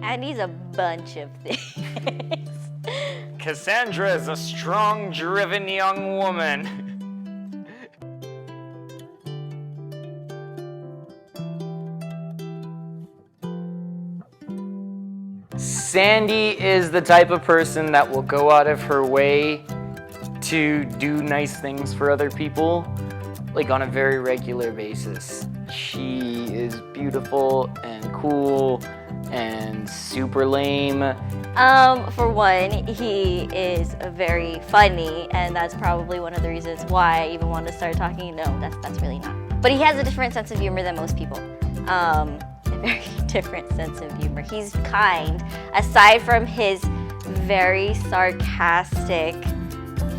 Andy's a bunch of things. Cassandra is a strong, driven young woman. Sandy is the type of person that will go out of her way to do nice things for other people, like on a very regular basis. She is beautiful and cool and super lame. For one, he is very funny, and that's probably one of the reasons why I even wanted to start talking. No, that's really not. But he has a different sense of humor than most people. A very different sense of humor. He's kind. Aside from his very sarcastic,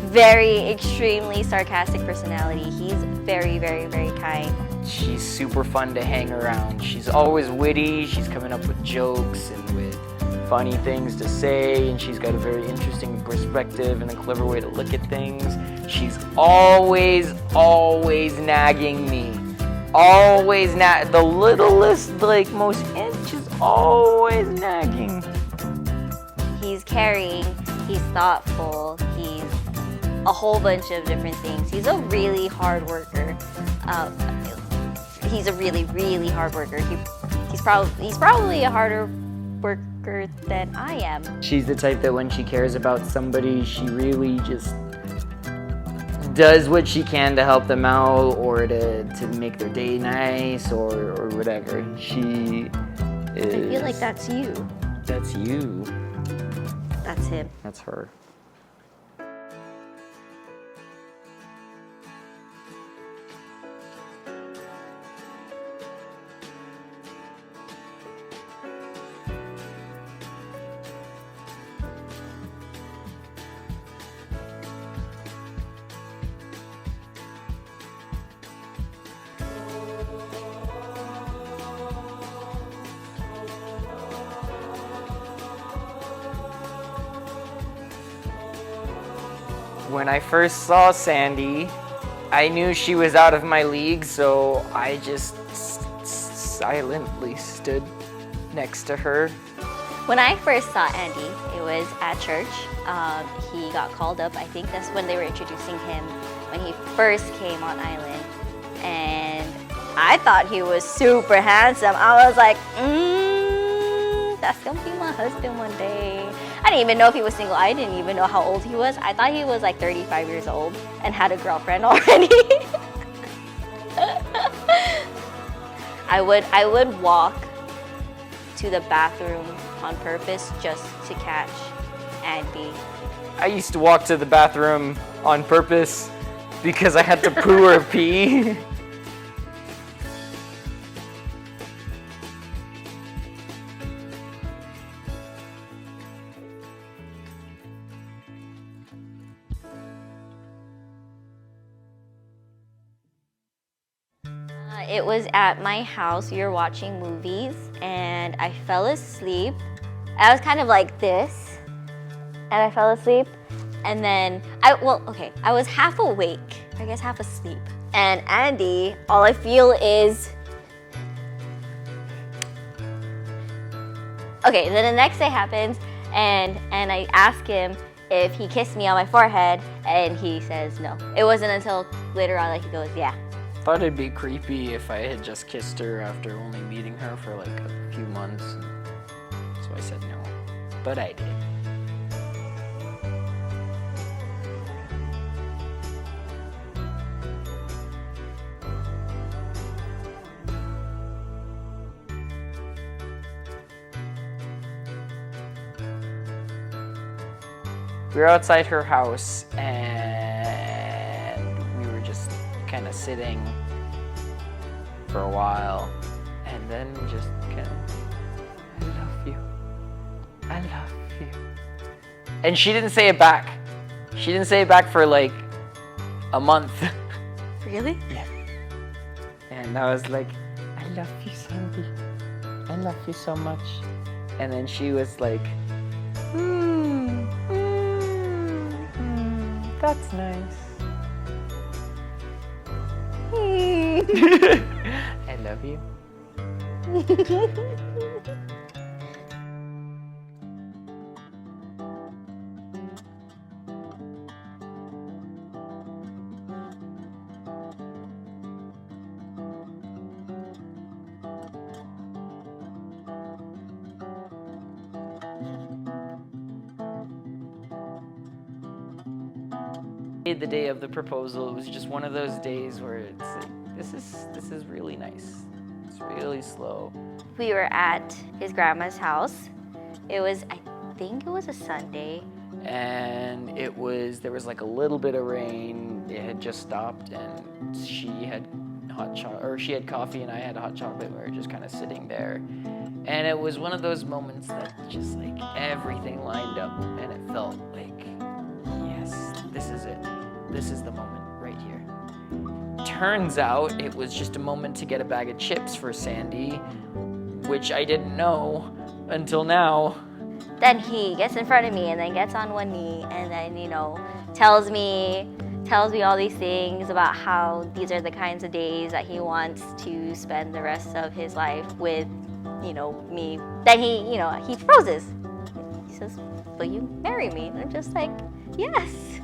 very extremely sarcastic personality, he's very, very, very kind. She's super fun to hang around. She's always witty. She's coming up with jokes and with funny things to say, and she's got a very interesting perspective and a clever way to look at things. She's always nagging me. Always the littlest, like most inch is always nagging. He's caring, he's thoughtful, he's a whole bunch of different things. He's a really hard worker. He's a really, really hard worker. He's probably a harder worker than I am. She's the type that when she cares about somebody, she really just does what she can to help them out or to make their day nice or whatever. She is... I feel like that's you. That's you. That's him. That's her. When I first saw Sandy, I knew she was out of my league, so I just silently stood next to her. When I first saw Andy, it was at church. He got called up. I think that's when they were introducing him when he first came on island. And I thought he was super handsome. I was like, that's gonna be my husband one day. I didn't even know if he was single. I didn't even know how old he was. I thought he was like 35 years old and had a girlfriend already. I would walk to the bathroom on purpose just to catch Andy. I used to walk to the bathroom on purpose because I had to poo or pee. It was at my house. We were watching movies, and I fell asleep. I was kind of like this, and I fell asleep. And then, I was half awake, I guess half asleep. And Andy, all I feel is... Okay, then the next day happens, and I ask him if he kissed me on my forehead, and he says no. It wasn't until later on that he goes, yeah. I thought it'd be creepy if I had just kissed her after only meeting her for like a few months. So I said no, but I did. We were outside her house and we were just kind of sitting for a while, and then just kind of, I love you, I love you. And she didn't say it back. She didn't say it back for like a month. Really? Yeah. And I was like, I love you, Sandy. I love you so much. And then she was like, that's nice. I love you. The day of the proposal, it was just one of those days where it's like, this is really nice. It's really slow. We were at his grandma's house. It was, I think it was a Sunday. And there was like a little bit of rain. It had just stopped, and she had she had coffee and I had hot chocolate. We were just kind of sitting there. And it was one of those moments that just like everything lined up, and it felt like, yes, this is it. This is the moment right here. Turns out it was just a moment to get a bag of chips for Sandy, which I didn't know until now. Then he gets in front of me and then gets on one knee and then, tells me all these things about how these are the kinds of days that he wants to spend the rest of his life with, me. Then he proposes. He says, will you marry me? And I'm just like, yes.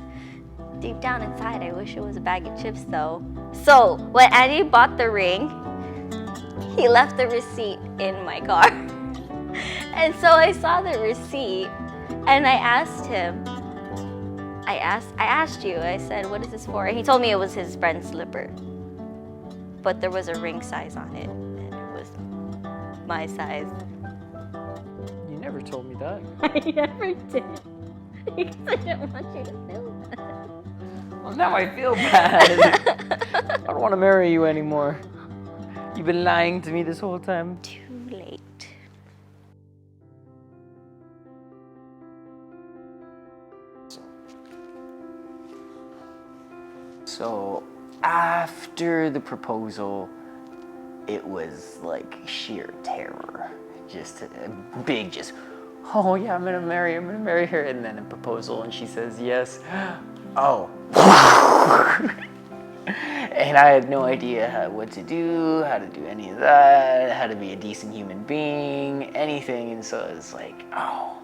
Deep down inside, I wish it was a bag of chips though. So when Andy bought the ring, he left the receipt in my car. And so I saw the receipt and I asked him, I asked you, I said, what is this for? And he told me it was his friend's slipper. But there was a ring size on it and it was my size. You never told me that. I never did. Because I didn't want you to feel bad. Well, now I feel bad. I don't want to marry you anymore. You've been lying to me this whole time. Too late. So after the proposal, it was like sheer terror. Just a big, oh yeah, I'm gonna marry her. And then a proposal, and she says yes. Oh. And I had no idea what to do, how to do any of that, how to be a decent human being, anything. And so it's like, oh,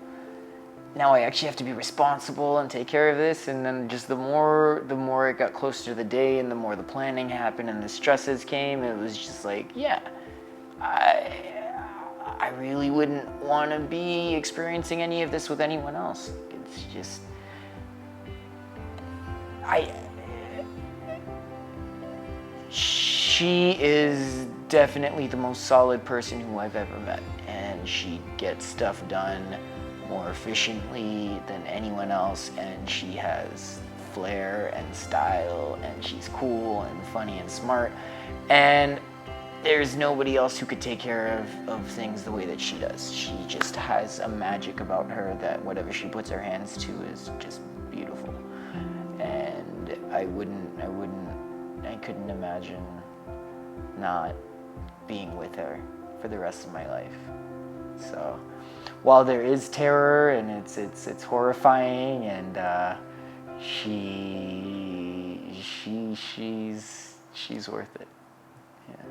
now I actually have to be responsible and take care of this. And then just the more it got closer to the day and the more the planning happened and the stresses came, it was just like, yeah, I really wouldn't want to be experiencing any of this with anyone else. It's just, she is definitely the most solid person who I've ever met, and she gets stuff done more efficiently than anyone else, and she has flair and style, and she's cool and funny and smart, and there's nobody else who could take care of things the way that she does. She just has a magic about her that whatever she puts her hands to is just beautiful. And I couldn't imagine not being with her for the rest of my life. So while there is terror and it's horrifying, and she's worth it. Yeah.